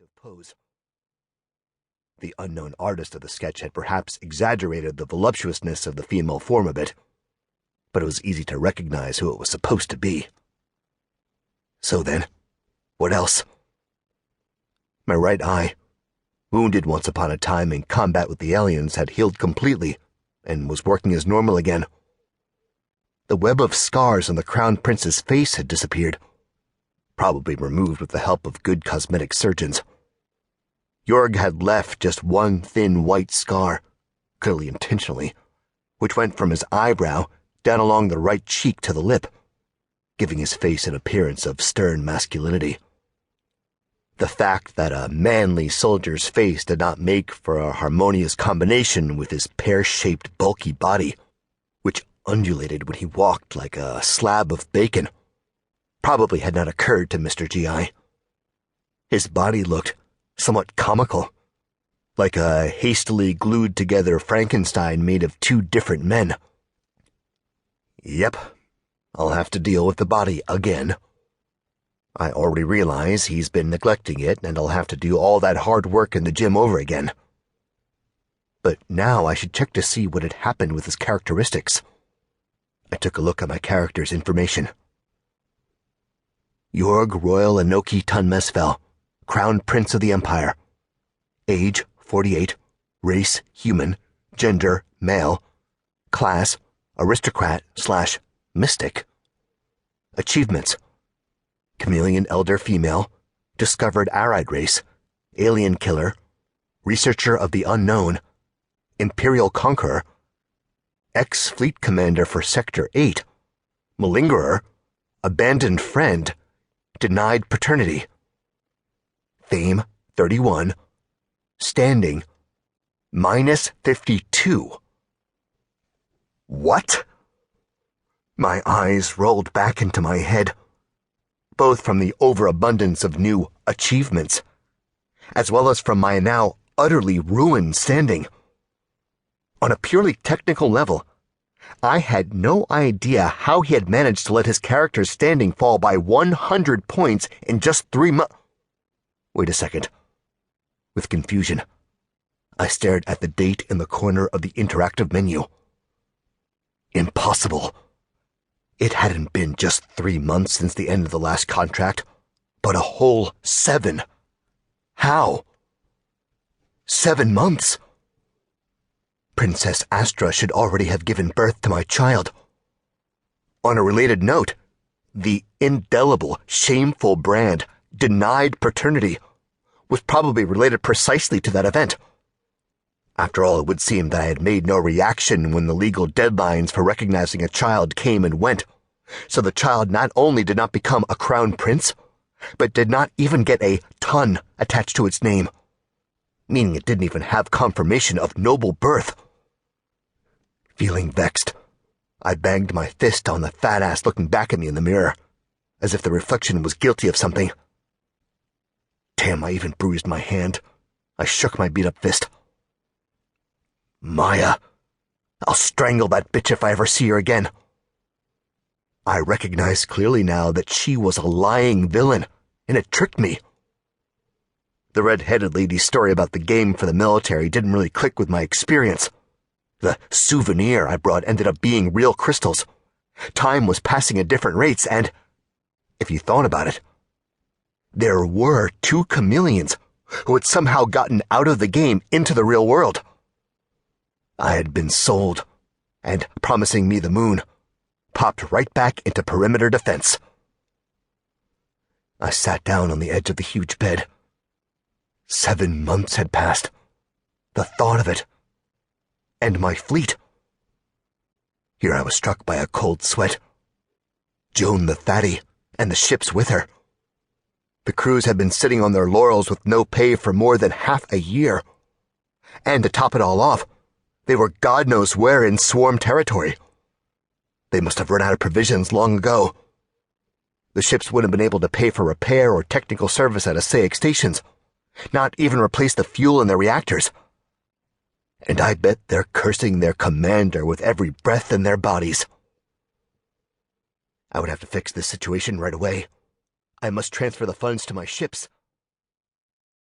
of pose. The unknown artist of the sketch had perhaps exaggerated the voluptuousness of the female form a bit, but it was easy to recognize who it was supposed to be. So then, what else? My right eye, wounded once upon a time in combat with the aliens, had healed completely and was working as normal again. The web of scars on the Crown Prince's face had disappeared, probably removed with the help of good cosmetic surgeons. Jorg had left just one thin white scar, clearly intentionally, which went from his eyebrow down along the right cheek to the lip, giving his face an appearance of stern masculinity. The fact that a manly soldier's face did not make for a harmonious combination with his pear-shaped bulky body, which undulated when he walked like a slab of bacon, probably had not occurred to Mr. G.I. His body looked somewhat comical, like a hastily glued-together Frankenstein made of two different men. Yep, I'll have to deal with the body again. I already realize he's been neglecting it, and I'll have to do all that hard work in the gym over again. But now I should check to see what had happened with his characteristics. I took a look at my character's information. Jorg Royal Enoki Tunmesfel, Crown Prince of the Empire. Age, 48. Race, human. Gender, male. Class, aristocrat/mystic. Achievements: chameleon elder female, discovered Aride race, alien killer, researcher of the unknown, imperial conqueror, ex-fleet commander for Sector 8, malingerer, abandoned friend, denied paternity. Fame, 31. Standing, -52. What? My eyes rolled back into my head, both from the overabundance of new achievements, as well as from my now utterly ruined standing. On a purely technical level, I had no idea how he had managed to let his character's standing fall by 100 points in just 3 months. Wait a second. With confusion, I stared at the date in the corner of the interactive menu. Impossible. It hadn't been just 3 months since the end of the last contract, but a whole 7. How? 7 months? Princess Astra should already have given birth to my child. On a related note, the indelible, shameful brand, denied paternity, was probably related precisely to that event. After all, it would seem that I had made no reaction when the legal deadlines for recognizing a child came and went, so the child not only did not become a crown prince, but did not even get a ton attached to its name, meaning it didn't even have confirmation of noble birth. Feeling vexed, I banged my fist on the fat ass looking back at me in the mirror, as if the reflection was guilty of something. Damn, I even bruised my hand. I shook my beat-up fist. Maya, I'll strangle that bitch if I ever see her again. I recognized clearly now that she was a lying villain, and it tricked me. The red-headed lady's story about the game for the military didn't really click with my experience. The souvenir I brought ended up being real crystals. Time was passing at different rates, and, if you thought about it, there were 2 chameleons who had somehow gotten out of the game into the real world. I had been sold, and promising me the moon, popped right back into perimeter defense. I sat down on the edge of the huge bed. 7 months had passed. The thought of it. And my fleet. Here I was struck by a cold sweat. Joan the Thaddy, and the ships with her. The crews had been sitting on their laurels with no pay for more than half a year. And to top it all off, they were God knows where in swarm territory. They must have run out of provisions long ago. The ships wouldn't have been able to pay for repair or technical service at Assaic stations, not even replace the fuel in their reactors. And I bet they're cursing their commander with every breath in their bodies. I would have to fix this situation right away. I must transfer the funds to my ships.